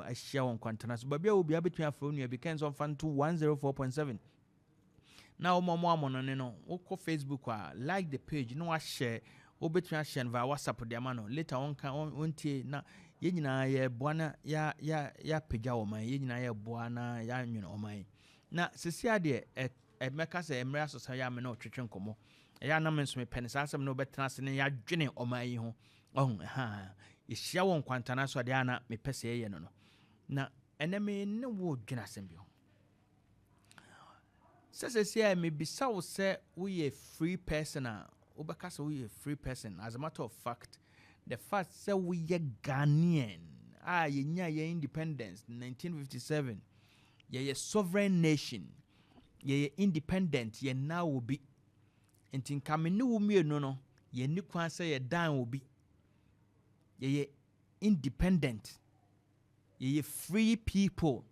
a share on Nkwantannanso. But be a bit between you because on fan to 104.7. Now mama no Facebook like the page no I share obetwa share via WhatsApp de amano later on kan ontie na ye nyina ye boana ya pagya oman ye nyina ye boana ya nwene oman na sesia de e meka se emre asosa ya me na otwetwe nkomo ya na menso me pene sasem no betena se ne ya dwene oman yi ho ha ye hia won Nkwantannanso de ana me pese ye no na eneme ne wo dwena asem bi ho se me bisawo se we a free person Obaka say we a free person. As a matter of fact, the fact say we a Ghanaian. Ye independence 1957. Ye sovereign nation. Ye independent. Ye now will be. Intin kamenu umi no. Ye ni kwan say ye dan will be. Ye independent. Ye free people.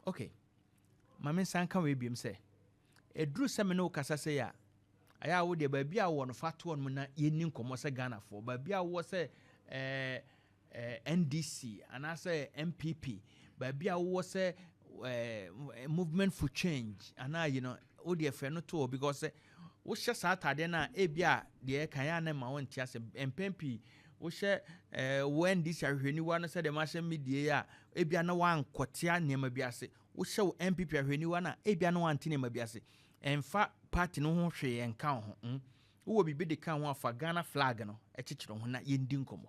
Okay. Mame sanka we bi say. Edru semeno kasa say ya aya wo de ba bia wo no fato on na yeni nkomo se Ghana for ba bia wo se NDC ana se MPP ba bia wo se movement for change ana wo de fe no to because wo hye satade na e bia de kan ya na ma won tia se MPP wo hye wo NDC ahwani wa no se de ma hye medie ya e bia na wan kotia nema bia se wo hye wo MPP ahwani wa na e bia na wan tinema bia se emfa party no ho hwe enka ho wo bibi de kan ho afa Ghana flag no echichiro ho na yendi nkomo.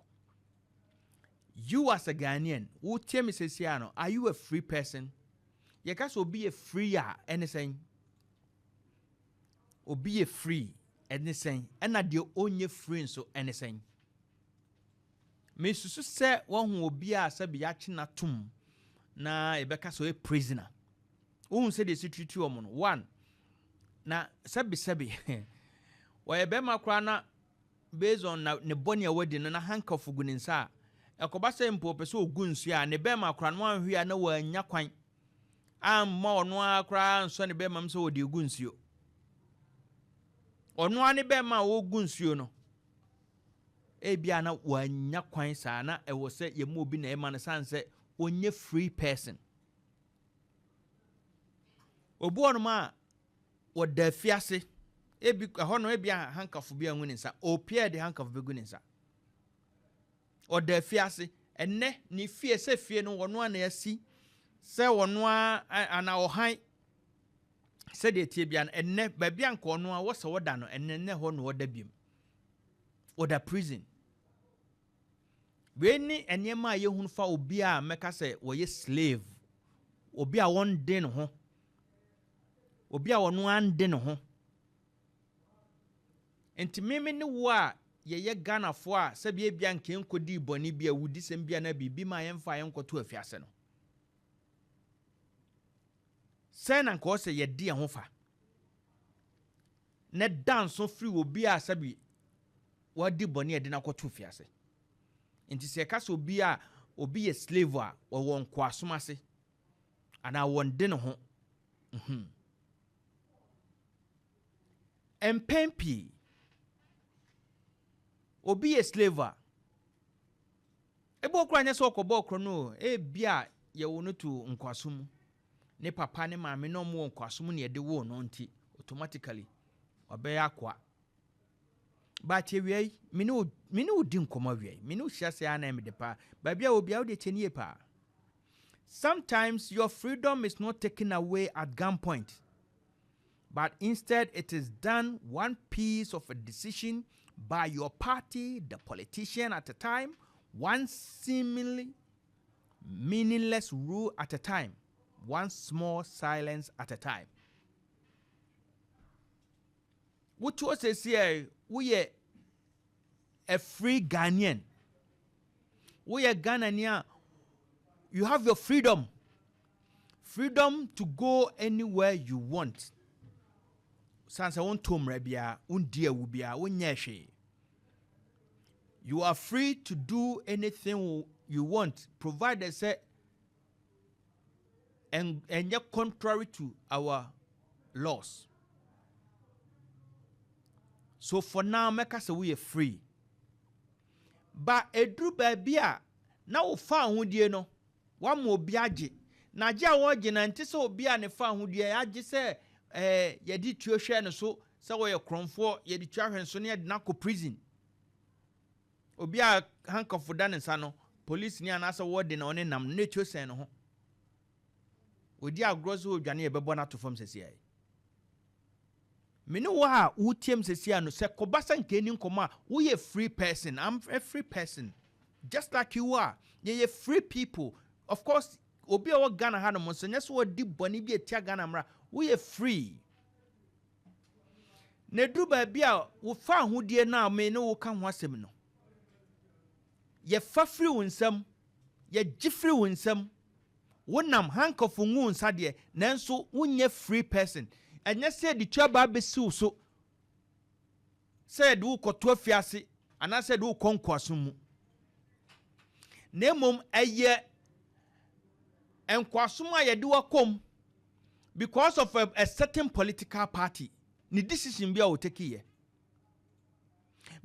You as a Ghanaian wo tie me sesia no, are you a free person? Ye ka so be a free anything obi a free anything and na de onye free so anything me susu se wo hu obi a se bia chi na tum na e beka so a prisoner wo se de treat you omo no one na sebi wa ye be makra na based on na ne boni awadi no na handcuff gu ne nsa ekoba se mpo pese ogu nsu a ne be makra no anhwe a na wa anya kwan amma ono akra nso ne be mam se odi gu nsuo ono ani be ma wo gu nsuo no e bia na wa anya kwan sa na e wo se ye ma obi na e ma ne sanse onye free person obu ono ma wo da fiase ebi ho no ebia handcuff bia ngu ne nsa opia de handcuff be gu ne nsa o da fiase enne ni fie se fie no wono ana yasi se wono ana ohan se de tie bia enne ba bia nko ono a wo se woda no enne ho no woda biem woda prison we ni enema ye hunu fa obi a meka se wo ye slave obi a won de no ho obi a wono ande no ho enti meme ne wo a ye Ghana fo a se bia bia nke nkodi boni bia wudi sem bia na bibi ma yemfa yenkoto afiase no se na nko se ye de ho fa ne danso free obi a sabi wadi boni e de na koto afiase enti se ka so obi ye slave a wo nko asomase ana won de no ho empempi obi a slave ebo okra nya so okobo okro no e bia ye wo no to nkwasum ne papa ne maame no mo nkwasum ne de wo no nti automatically obe akwa but ye me no di nkoma wi me no hia se ana me de pa ba bia obi a wo de chenie pa. Sometimes your freedom is not taken away at gunpoint, but instead it is done one piece of a decision by your party, the politician at a time, one seemingly meaningless rule at a time, one small silence at a time. What you say here, we are a free Ghanaian. We are Ghanaian. You have your freedom. Freedom to go anywhere you want. Sansa won tom rabia undia wubia wonyeshe. You are free to do anything you want, provided say and yet contrary to our laws. So for now, make us we are free. But edru babia na wo fa ahodie no wa mo obi age na age a wo age na nte se obi a ne fa ahodie age se ye di tuo hwe ne so se wo ye kronfo ye di twa hwe so ne ye na ko prison obi a handcuff da ne nsa no police ni anasa wo de na one nam ne tuo sen no ho odi agrozo odwane ye bebo na to fam sesi ai mene wo ha wutiem sesi ano se kobasa nke ni nkoma wo ye free person. I'm a free person just like you are. Ye free people. Of course obi a wo Ghana ha no mo so nyeso wo di boni bi etia Ghana mra wo ye free ne duru ba bia wo fa ahodie na me ne wo ka ho asem no ye fa free wonsam ye gi free wonsam wonam handcuff ngu nsa de nanso wonye free person. Enya se di twa ba besiw so said wo koto afiase ana said wo konkwaso mu nemom eye enkwaso mu ayede wakom because of a certain political party ni decision bia wo take here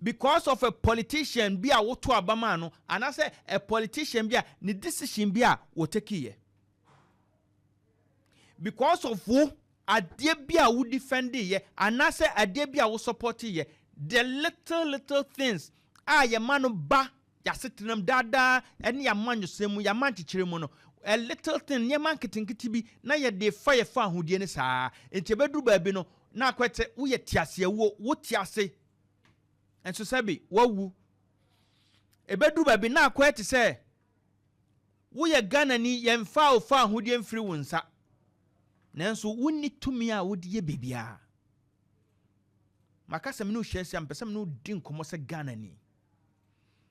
because of a politician bia wo to abama no ana say a politician bia ni decision bia wo take here because of wo adie bia wo defend ye anase adie bia wo support ye the little things ye manu ba ya setenam dada ene ya manjosemu ya manchichiremu no a little thing nye man kitinkiti bi na ye de fa ahodie ne saa enti beduru ba bi no na akwete wo ye tiase wo tiase enso sabi wawu ebeduru ba bi na akwete se wo ye Ghana ni ye mfa o fa ahodie mfiri wo nsa nanso wonni tumi a wodi ye bibia makasa me no hwese ampesam no di nkomo se Ghana ni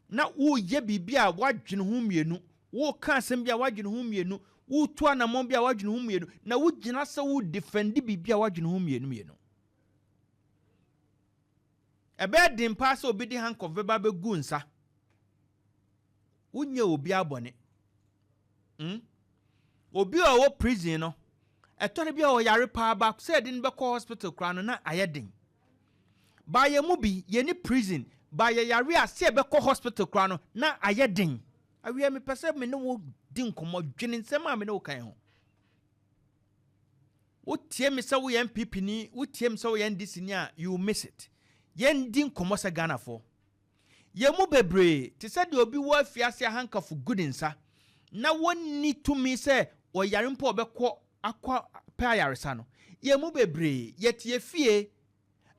na wo ye bibia wadwene ho mienu wo ka asem bia wadwene ho mienu wo to anamon bia wadwene ho mienu na wo gina se wo defend bibia wadwene ho mienu ebe din pass obi di handcuff ba be gu nsa wonye obi abone obi a wo prison no etone bia o yare pa ba say din be call hospital kra no na ayedin ba ye mu bi ye ni prison ba ye yare a say be call hospital kra no na ayedin awie me pese me no wo din komo dwene nsem a me no kan ho wo tie me se wo ye MPP ni wo tie me se wo ye NDC ni a you miss it ye din komo se Ghana for ye mu bebre te se de obi wo afiase handcuff good nsa na wonni tumi se o yare mpo obekọ akwa pa yaresa no ye mu bebre ye tie fie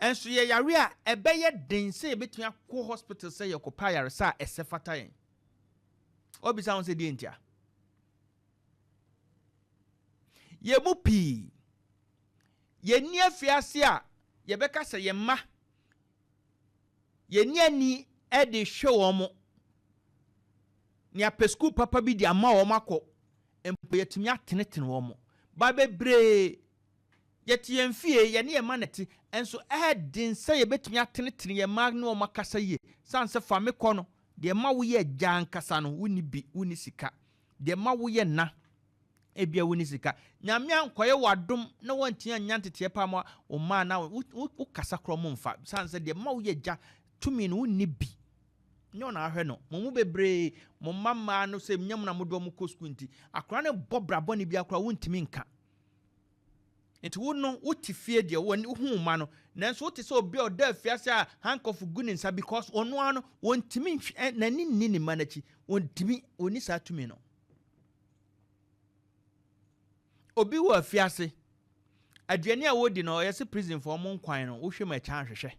enso ye yare a ebeye den se betumi akọ hospital se ye ko pa yaresa esefata yen obi sound se di ntia ye mu pi ye ni afiase a ye beka se ye ma ye ni ani e de hwe wo mo ni apesku papa bi di ama wo makọ empo ye tumi atenetene wo mo ba bebre yeti yemfie ye ne ye maneti enso din se ye betumi atenetene ye mag ne o makasa ye sanse fa me kọ no de ma wo ye gyan kasa no woni bi woni sika de ma wo ye na ebia woni sika nyame ankoye wadom na wantia nyantete pa ma o ma na wo kasa kro mo mfa sanse de ma wo ye gya tumi no woni bi nyo na ahwe no mo mu bebre mo mama no se nyam na modo mo ko school nti akra ne bobra boni bi akra wontimi nka enti wo no wotifie de wo hu ma no nanso wote se obi o da afiase a handcuff guninsa because ono ano wontimi nani nini manachi wontimi oni sa tumi no obi wo afiase aduane a wodi no yesi prison for mo nkwan no wo hwe ma cha hwehwe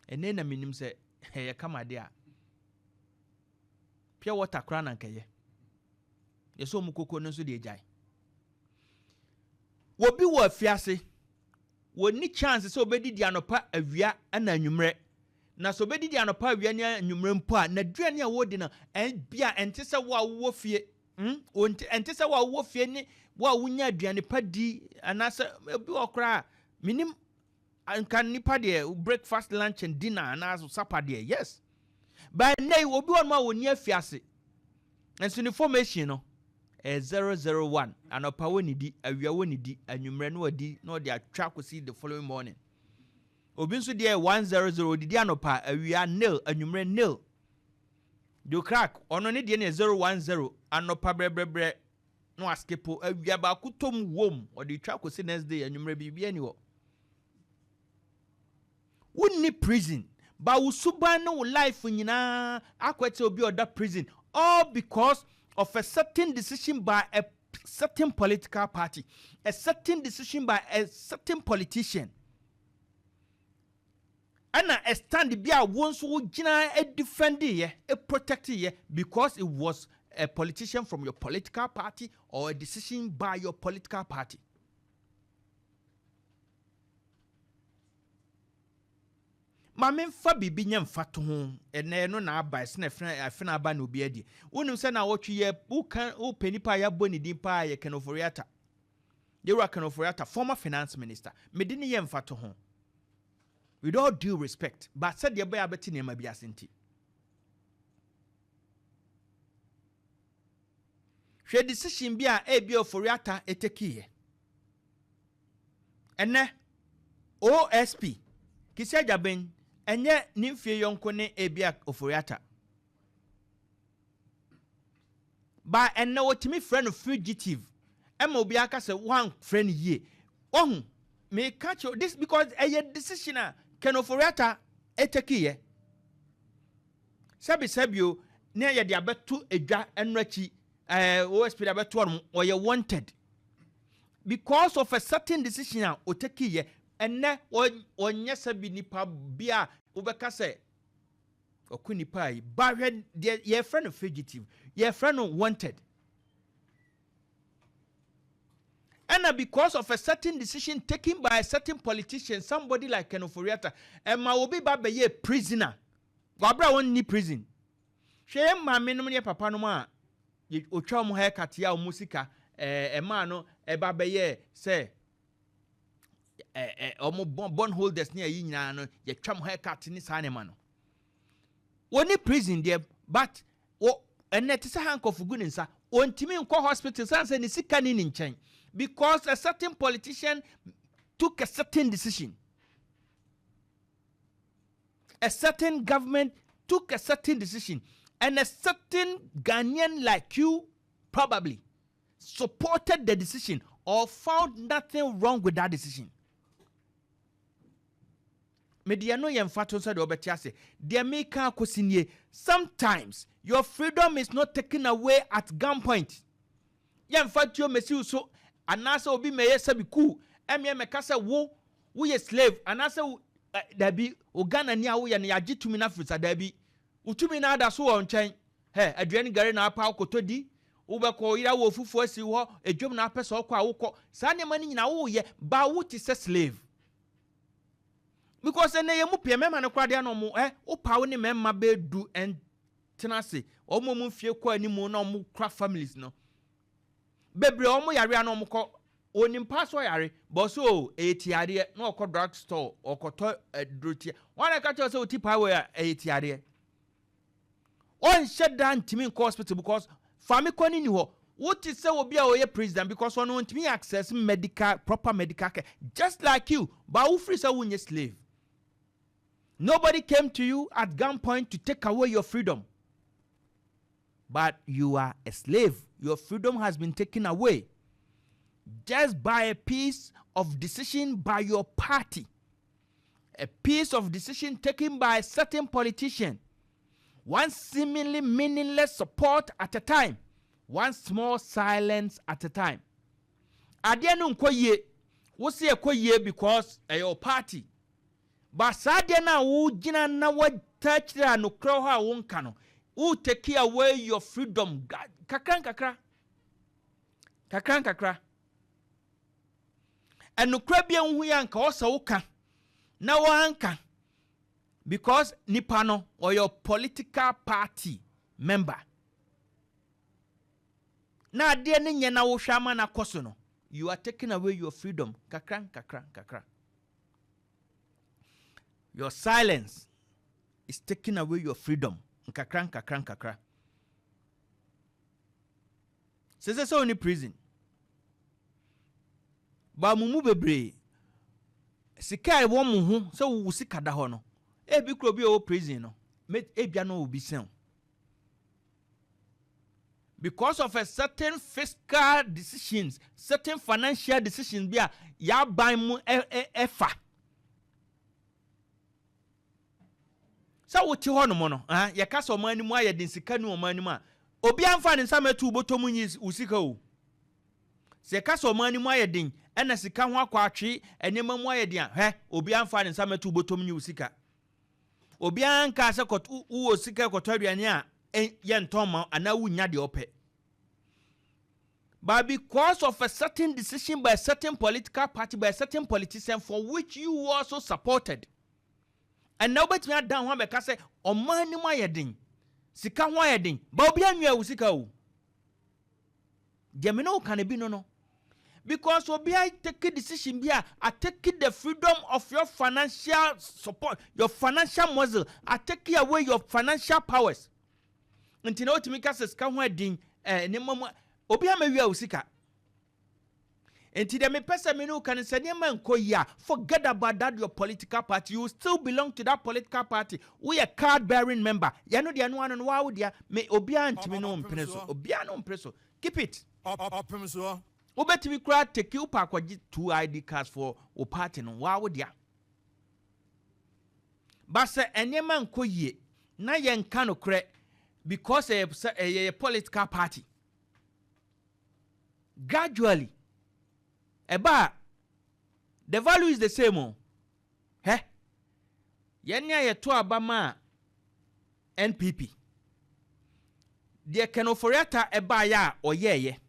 ene na minim se ye kama de a pure water kra na nkeye yeso mu kokko no so de ejai wobi wo afiase woni chance se obedidi anopa awia ana anwumre na so obedidi anopa awia ni anwumre mpo a na duane a wodi na bia ente se wo fie ente se wo fie ni wo wunya aduane pa di anase obi okra minim ankan nipa de breakfast lunch and dinner anaso supper de yes by nay obi won ma woni afiase enso ni formation no 001 anopa woni di awia woni di anwumre no odi no de atwa kosi the following morning obi nso de 100 di anopa awia nil anwumre nil do crack ono ne de ne 010 anopa brebre no askepo awia ba kutom wom or the track was next day anwumre bibia ni wo wonni prison ba usuban no life nyina akwete obi other prison all because of a certain decision by a certain political party, a certain decision by a certain politician. And a stand be a once who a defender a protector because it was a politician from your political party or a decision by your political party. Mamen fa bibi nyam fato ho ene no na aba se na afena aba na obi adi wonim se na wotwe ye wo penipa ya boni din pa ye Kenoforiata ye wa Kenoforiata former finance minister medi ne ye mfato ho with all due respect but said ye ba abeti ne ma bi asenti hwe decision bi a ebi Oforiata etekiye ene OSP kisia jaben enye nimfie yonko ne ebia Oforiata ba enne wotimi friend fugitive ema obi aka se one friend ye ohun me catch this because a decision a Oforiata etekiye sabio ne ye de abeto edwa enrachi OSP de abeto on or ye wanted because of a certain decision a otekiye enne onye sabi nipa bia ubeka se okunipa yi ba hwe ye friend fugitive ye friend wanted and because of a certain decision taken by a certain politician somebody like Kenoforiata ma obi ba be ye prisoner wabra won ni prison hwe ma menom ne papa no ma otwa mo haircut ya o musika ma no ba be ye say omo bond holders near yi nyina no ye twam haircut ni sanema no woni prison there but enet se handcuff gu ni nsa ontimi nko hospital sanse ni sika ni nchen because a certain politician took a certain decision, a certain government took a certain decision, and a certain Ghanaian like you probably supported the decision or found nothing wrong with that decision. Mediano yemfato said obetiase de meka kosinye sometimes your freedom is not taken away at gunpoint. Yemfatio mesi so anasa obi meye sabi ku emye meka se wo ye slave anasa dabi ogana ni a wo ye na yagitumi na frisa dabi utumi na ada so won chen aduane gare na apa okotodi ubeko ira wo fufu asi ho edwom na apese okwa awokọ sa ne mani nyina wo ye ba wo ti se slave because ene ye mu pie mema ne kwade no mu upawo ni mema be du en tenase omo mu fie kwa ni mu na omo kra families no bebre omo yare na omo ko onimpa so yare bo so etiare na okọ drug store okoto drotie wana ka cho se otipa we etiare on shut down ntimi hospital because fami kwani ni ho what is say obi a oye president because on ntimi access medical proper medical care just like you but who free say wunye slave. Nobody came to you at gunpoint to take away your freedom. But you are a slave. Your freedom has been taken away just by a piece of decision by your party. A piece of decision taken by a certain politician. One seemingly meaningless support at a time. One small silence at a time. Adianu nkwoye. Wosi ekwoye because your party. But sadly now, who jina na what touch there no crow ha wonka no. Who take away your freedom? Kakran kakra. And no crabby and we anka also ka. Na wanka because nipano or your political party member. Na dear ninya na wo shama na kosono. You are taking away your freedom. Kakra. Your silence is taking away your freedom. Kakra. Says so in prison. Ba mumu bebre. Sika e wo mu hu so wo sika da ho no. E bi kro bi o prison no. Ebia no obi sen. because of a certain fiscal decisions, certain financial decisions be a ya ban mu efa. So what you want no ya ka so man mu aye den sika ni o man mu a obi amfa ne nsama tu botomu nyi usika o. Se ka so man mu aye den ena sika ho akwa atwe enema mu aye den a obi amfa ne nsama tu botomu nyi usika. Obi anka se kotu wo sika kotu aduane a ye ntoma ana wunya de ope. But because of a certain decision by a certain political party, by a certain politician for which you also supported, and nobody me down one because say o man ni ma yedin sika ho yedin ba obi anwa wo sika o de me no can be no because obi I take a decision be I take the freedom of your financial support, your financial muscle, I take away your financial powers until no to make us sika ho yedin ne mama obi amawia wo sika. Enti de me pesa me no kan say ne man ko ya forget about that your political party, you still belong to that political party. We a card bearing member. Ya no de anu anu no wa wo dia me obi antimi no mpreso obi anu mpreso keep it Opemsuo obetimi kra take you pa kwaji 2 ID cards for o party no wa wo dia ba se enye man ko ye na ye nka no kre because a political party gradually eba the value is the same yenya ye to abama NPP de kenoforiata eba ya oyeye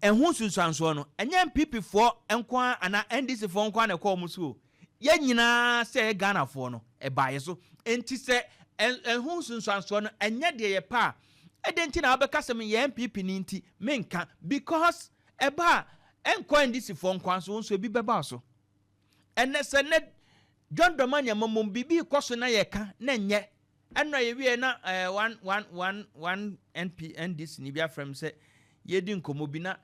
ehun sunsanso no enya NPP for enkwa ana NDC for enkwa na kwa musu ye nyina se Ghana for no eba ye so enti se ehun sunsanso no enya de ye pa edenti na obeka sem ye NPP ni nti menka because eba enkwa NDC for enkwa so nso ebi beba so ene se ne John Dramani amom bibi kwaso na ye ka na nye eno ye wie na one NDC ni bia frem se yedi nkomo bi na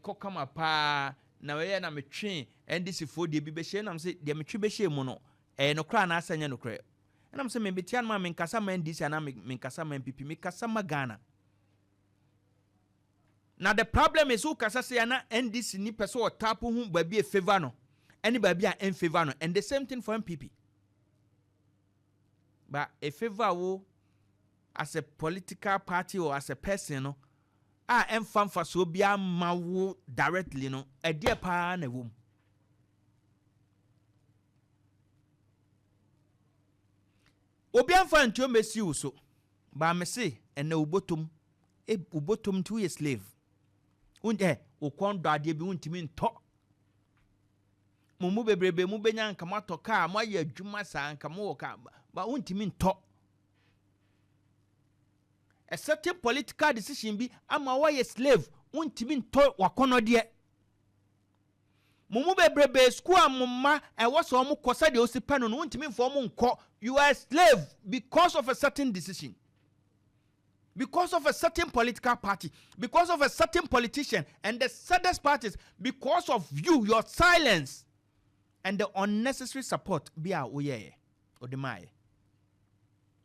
kokama pa na we na metwe NDC for de bi be hye na se de metwe be hye mu no no kra na asanya no kra na se me betian ma me nkasa ma NDC na me nkasa ma MPP me kasa ma Ghana. Now the problem is who kasa se na NDC ni pese o tap hu ba bi e favor no any ba bi a en favor no, and the same thing for MPP. But a favor wo as a political party or as a person no en fan for so bia ma wo directly no e de pa na wom. Obi anfa ntio mesi wo so ba me se ene ubotom to a slave unde okondo ade bi untimi nto mumu bebrebe mu benya nka mato ka ma ye adwuma sa nka mo ka ba untimi nto. A certain political decision bi ama wa ye slave untimi nto wakono de mumu bebrebe school amuma e wo so mo kosa de osipa no untimi mfo mo nko. You are a slave because of a certain decision, because of a certain political party, because of a certain politician, and the saddest part is because of you, your silence and the unnecessary support be a oye or the mai.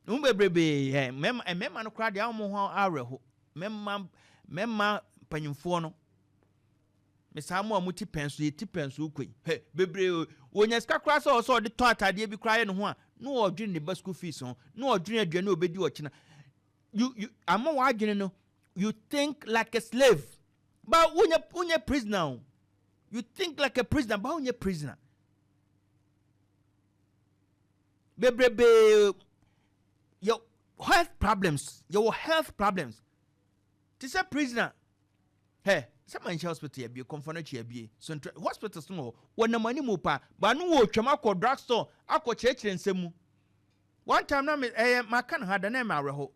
Umbebrebe memma no crowd ya mo ho areho memma panyimfo no mesamo amuti penso yeti penso kwei bebre onya ska kra so de ton atade bi kra ye no ho a no odwene ne school fees no odwene aduane obedi ochina you amo wa adwene no you think like a slave but unye prisoner, you think like a prisoner but unye prisoner bebrebe your health problems to say prisoner some hospital here be confound here be so hospitals no wona mani mu pa ba no wo twama ko drugstore akọ chekire nsemu one time na me maka na hada na me areho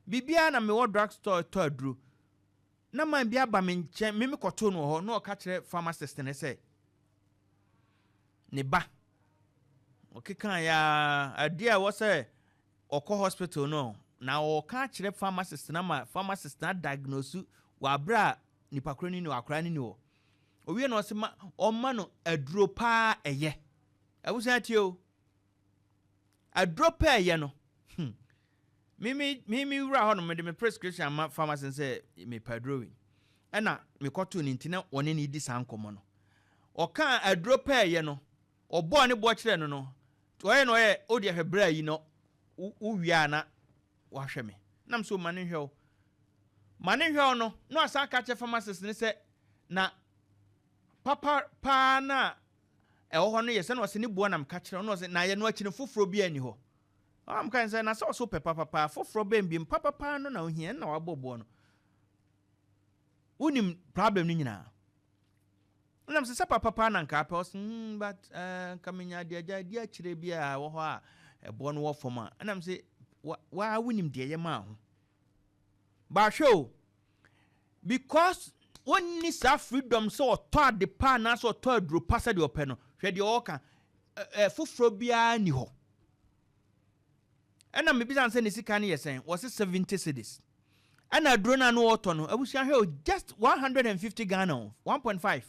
bibia na me wo drugstore to aduru na man bia ba me nchen me koto no ho na o ka kire pharmacist ne say ne ba okekan ya adia wo say okọ hospital no na o ka kire pharmacist na ma pharmacist na diagnose wa bra nipa kroni ni akra ni wo owie na osema omma no aduro pa eye abusa tie o aduro pa eye no me wura ho no me prescription ma pharmacy say me padrowi ena me koto ni ntina woni ni di sankomo no oka adro pa ye no obo ne bo kire no oye no ye odi hebra yi no uwia na wahwe me nam so mane hwe no no asa ka che pharmacist ne se na papa pa na ho no ye se no se ne bo nam ka kire no se na ye no akine foforo bi ani ho am kan say na so papa foforo be mbim papa no na ohia na wabobo no unim problem ni nyina nam se papa na nka pa but kamenya de aja di akire bia wo ho a ebo no wo foma nam se wa unim de ye ma ho ba show because when ni sa freedom so to de pa na so to aduro pasa de ope no hwe de o ka foforo bia ni ho ena me bi san se ne sika ne yesen was 70 cedis ena aduro na no oto no abusia hwe just 150 Ghana 1.5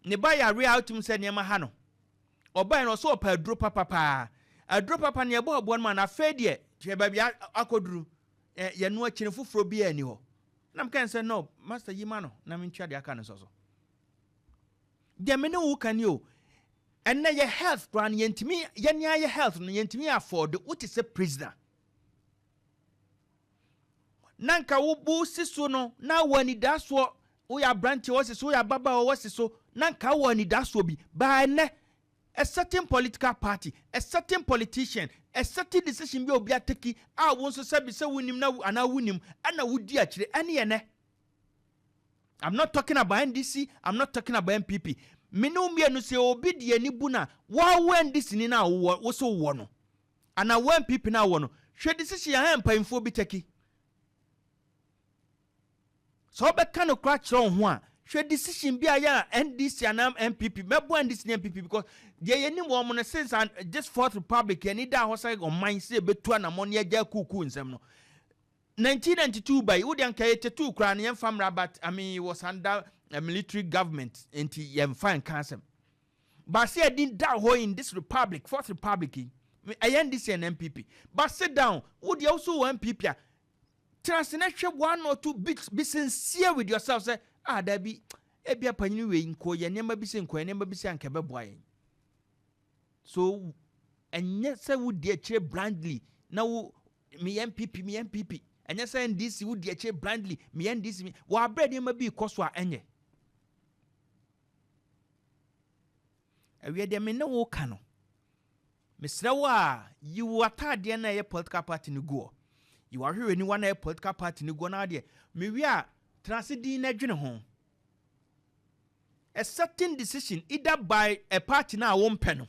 ne ba ya real tum se ne ma ha no oba no so opa aduro papa ne ebo abo ma na fe de hwe ba bia akoduru ye no akine foforo bia ni ho nam kan say no master yima no na mentwa de aka no so de me ne wo kan yo enne ye health plan yentimi ye nia ye health no yentimi afford what is a prisoner nanka wo bu siso no na wani daso wo ya branch wo siso ya baba wo siso nanka wani daso bi ba enne a certain political party, a certain politician, a certain decision be obi ateki a won so sabi se wunim na ana wunim ana wudi akire ene ene. I'm not talking about NDC, I'm not talking about MPP. Minu mienu se obi de ani bu na wa NDC ni na wo so wo no. Ana wa MPP na wo no. Hwe decision ya mpanyimfo bi teki. So be kan okra kire ho a hwe decision bi aya NDC and MPP mebo NDC and MPP because they any woman since and just Fourth Republic and ida hosa on mind say betua na money aja kuku nsem no 1992 by udian kayete 2 kra na yemfam rabat I mean was under a military government enti yemfan kansem but say didn't da ho in this republic Fourth Republic NDC and MPP but sit down would you also MPP transnational 1 or 2 be sincere with yourself say there be ebia panyini we nko ye nema bi se nko nema bi se anka beboaye so enye se wo de akire brandly na wo me MPP enye se NDC wo de akire brandly me NDC me wo abrade nema bi koso a enye awie de me ne wo ka no mesra wo a you atade na ye political party ni go you are here anyone na political party ni go na de me wi a transidin na dwene ho a certain decision either by a party na won peno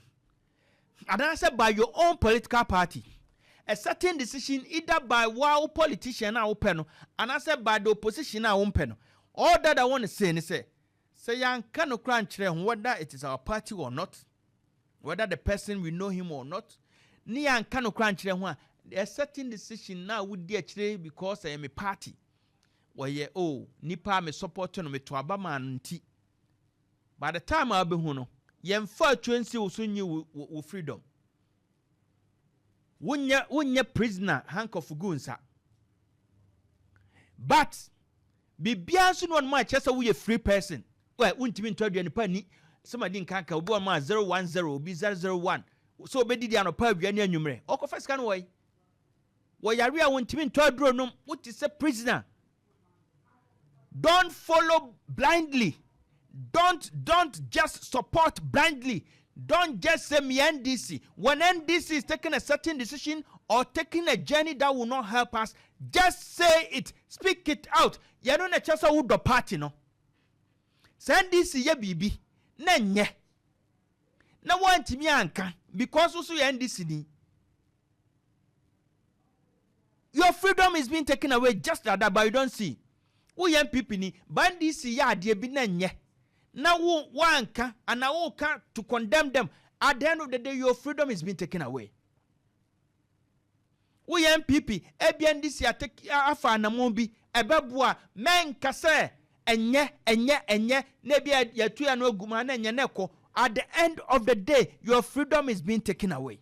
and answer by your own political party a certain decision either by wow politician na peno and answer by the opposition na won peno all that I want to say ni say yan kan okran kire ho whether it is our party or not whether the person we know him or not ni yan kan okran kire ho a certain decision na would dey kire because I am a party where nipa me support no me to abama nti by the time I be hu no yemfa 20 wo so nyi wo freedom wonye prisoner handcuff gunsa but bibia so no ma chese wo ye free person well untimi ntwadua nipa ni somebody nkanka obi on ma 010 obi 001 so obedi dia no pa adua ni anwumre okofa sika no wo yare a wontimi ntwaduro no what is a prisoner. Don't follow blindly. Don't just support blindly. Don't just say me NDC. When NDC is taking a certain decision or taking a journey that will not help us, just say it. Speak it out. You don't know just who the party no. Say NDC ye bibi. Nenye. Na want me anka because also NDC ni. Your freedom is being taken away just like that, but you don't see. Wo yam pipi ni bandisi ya ade bi na nye na wo wanka and na wo ka to condemn them at the end of the day your freedom is being taken away. Wo yam pipi ebiandisi ateki afa na mo bi ebeboa men kase enye na bia yatu ya no aguma na enye neko at the end of the day your freedom is being taken away.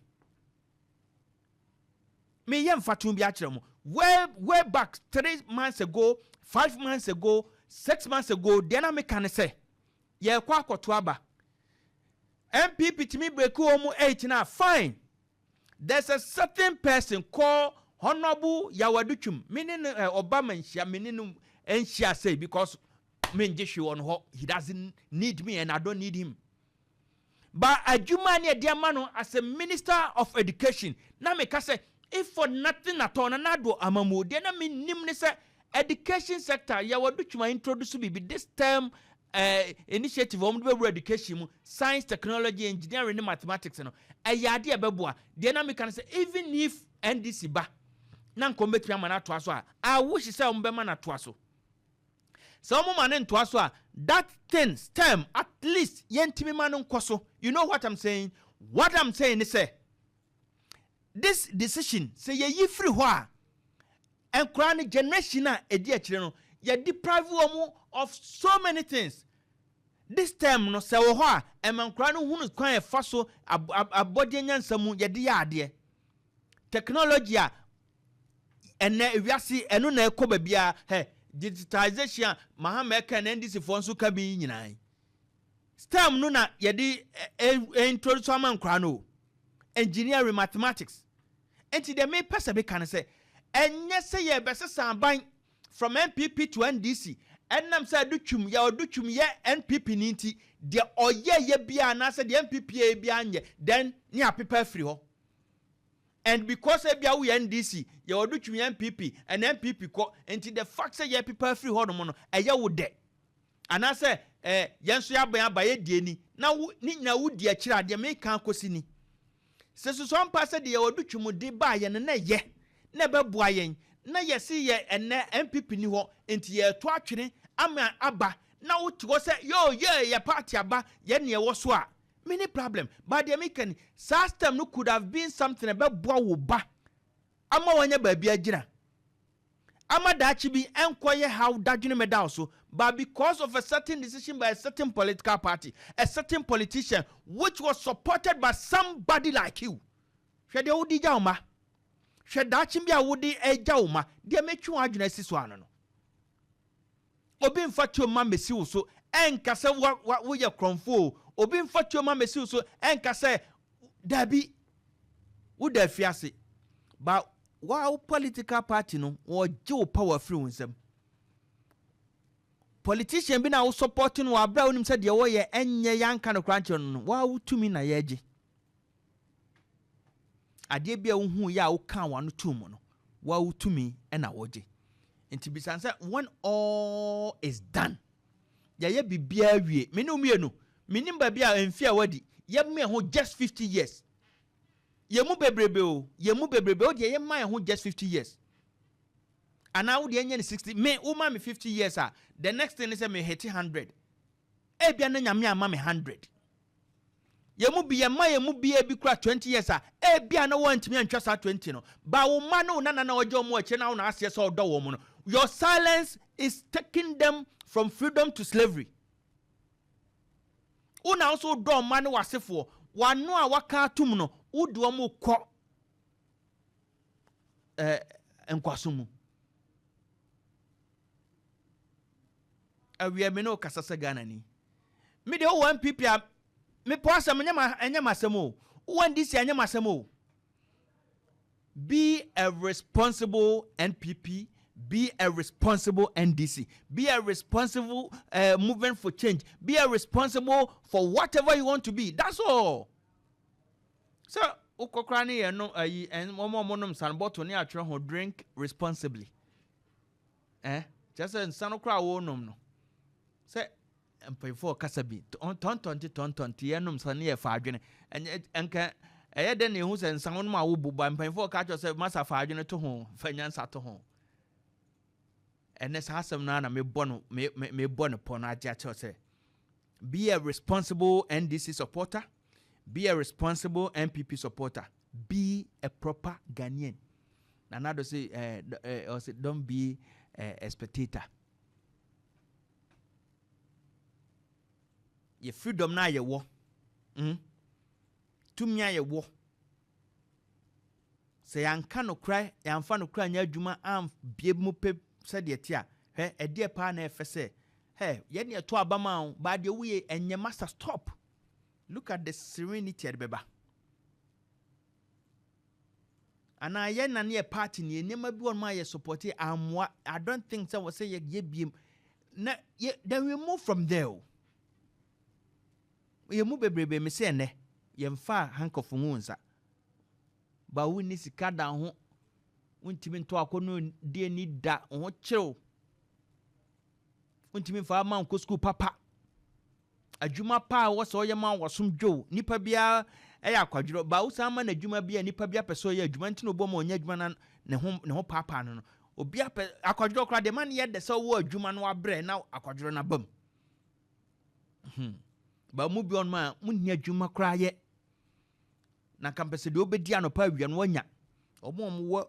me yem fatum bi akyerɛ mo way back 3 months ago, 5 months ago, 6 months ago, then I make can say ye kwa akoto aba MPP timi break omu 8 now fine. There's a certain person called Honorable Yawaduchum, meaning Obama and Shia say because me on ho he doesn't need me and I don't need him. But a Jumani Diamano as a minister of education, now me say if for nothing at all, anado amamu, then I mean nimnesa education sector, Yawaduchuma introduce me this term initiative of education, science, technology, engineering, and mathematics. A yadi ababua. Then I can say even if NDC ba, nan combat yamana twaso. I wish say umbemana twaso. Some man twaso. That thing stem at least yentimi manun kwaso. You know what I'm saying? What I'm saying is say this decision say ye free wa and chronic generation edi achire ye deprive womu of so many things. This time no se wo ho a emankra no hunu kwan e fa so abode nyansa mu ye de ya ade technology a ene ewiase eno na ekoba bia digitization mahama ka na ndisi fo nso ka bi nyinaa stem no na ye de introduce amankra no engineering mathematics enti de me pesa be kan say enye se ye besesa ban from MPP to NDC enam say dutwum ye NPP ninti de oye ye bia na say de MPP e bia anye then ni apepa free ho and because e bia we NDC ye odutwum ye MPP and MPP ko enti the fact say ye apepa free ho no eye wo de ana say yenso ya ban abaye die ni na ni nyina wo die akira de me kan kosi ni se so so mpa say de ye odutwum de ba ye na ye na be boa yen na yesi ye ene MPP ni ho enti ye to atwene ama aba na wotigo se yo ye party aba ye ne wo so a many problem but the American system no could have been something about boa wo ba ama wanya ba bia gina ama dachi bi enkoye how dadwene medal so but because of a certain decision by a certain political party, a certain politician which was supported by somebody like you hwede wodi jauma hwedachi bia wodi ejauma de metwu adwene si so ano no obi mfatuo ma mesi wo so enkase wo ye kronfo obi mfatuo ma mesi wo so enkase dabi wo da fiase ba wa political party no wo je power free unsem politician bi na wo support no abra wonim se de wo ye enye yanka no kranche no wa wutumi na ye je ade bia wo hu ya wo kan wa no tumu no wa wutumi na wo je nti bisanse when all is done ya ye bibia wie me no mienu minim ba bia emfia wadi ye me ho just 50 years ye mu bebrebe o de ye man ho just 50 years ana wo de enye 60 me wo ma me 50 years the next thing is me hit 100 e bia na nyame ama me 100 ye mu bia bi kura 20 years e bia na want me antwa sa 20 no ba wo ma no na ojo mo ache na wo na ase so odo wo mo no your silence is taking them from freedom to slavery. Una also do man wasefo wano a waka atum no udo mo kɔ enkwasumu awie me no kasasa Ghana ni me de o MPP a me po asem nyama asem o won this nyama asem o. Be a responsible NPP, be a responsible NDC, be a responsible movement for change, be a responsible for whatever you want to be. That's all. So, ukokrani no and monom san bottle ni atro ho drink responsibly. Just a sanokra wo nom no. Say empay for kasabi ton yenum san ye fa adwene enka den ne hu se nsan no ma wo buba empay for ka cho se masa fa adwene to ho fa nyansa to ho. Ene sa asem na me bono me bono pon aja cho se be a responsible NDC supporter, be a responsible MPP supporter, be a proper Ghanaian. Nanado say don't be a spectator. Ye freedom na ye wo. Tumia ye wo. sɛ yanka no kra yamfa no kra nya adwuma am bie mu pe sɛ de tia hɛ ɛdeɛ pa na ɛfɛ sɛ hɛ yɛ ne to abama o ba de wuye enye master stop. Look at the serenity at beba. And I yen na near party ni nema bi on my support amwa. I don't think so was say ye biem. Na ye then we move from there. We move bebrebe me say ne yemfa handcuff ngunsa. Ba wo ni sika da ho untimi nto akono de ni da ho kyerɛw. Untimi fa ma nko school papa. Adwuma pa wo so ye ma wasom dwo nipa bia eya akwadworo ba wo sama na adwuma bia nipa bia pɛso ye adwuma ntino bɔ ma onya adwuma na ne ho papa no obi akwadworo kra de man ye de sɛ wo adwuma no abrɛ na akwadworo na bam ba mu bi on ma munni adwuma kra ye na kampɛse de obedi anopa awia no wanya omo wo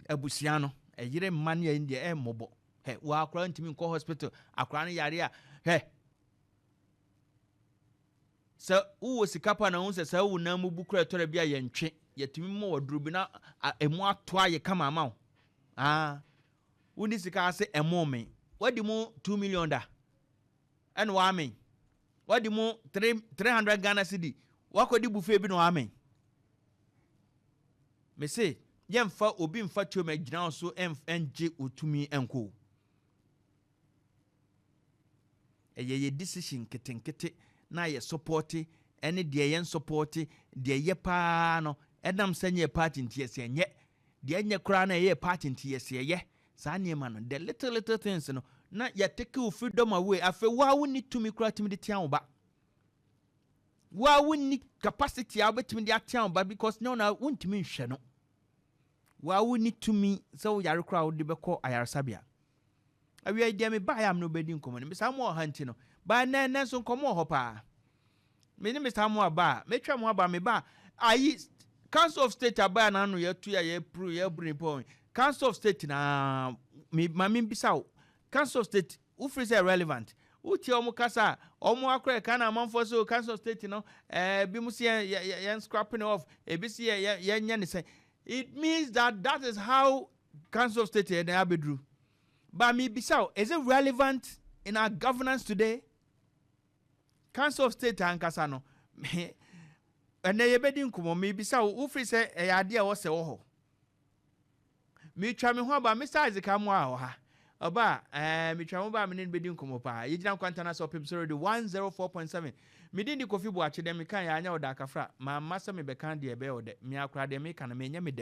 abusia no eyire man ye ndi mmobo he wa akra ntimi nko hospital akra no yare a he sɛ wo sika pa na wo sɛ wo na mu bu kra tore bia ye ntwe yetimi mo waduru bi na emu ato aye kama ma wo wo ni sika ase emu me wadi mu 2 million da ɛna wa amen wadi mu 300 Ghana cedi wakodi buffet bi no amen me say yemfa obi mfa tuo ma gina so enje otumi enko ye decision ketenkete na ye support ene de ye support de ye pa no edam sanye party ntiese nye de nye kra na ye party ntiese ye sa niema no the little things no na ya take you freedom away afa wa woni tumi kra timi de tian ba wa woni capacity a betimi de atian ba because no na wontimi nhwe no wa woni tumi so yare kra wo de beko ayarsabia awia de me ba ya am no bedi nkomo ne bisa mo hanti no ba na so nkomo ho pa me ni Mr. Mo aba metwa mo aba me ba ayi Council of State aba na no yetu ya ye pro ye bring point Council of State na me mami bisa Council of State who free say relevant uti omo kasa omo akra ka na manfo so Council of State no bi mu se ye scrapping off e bi se ye nya ne say it means that is how Council of State and abedru but me bisa is it relevant in our governance today? Council of State ankasa no ene ye bedi nkomo me bisa wo free say e ade a wo se wo ho me twa me ho ba Mr. Isaac amu a ha oba me twa mo ba me ne bedi nkomo pa ye gina Nkwantannanso Opemsuo 104.7 me din di Kofi Boakye dem kan ya anya oda kafra ma masa me be kan de be ode me akura de me kan me nya me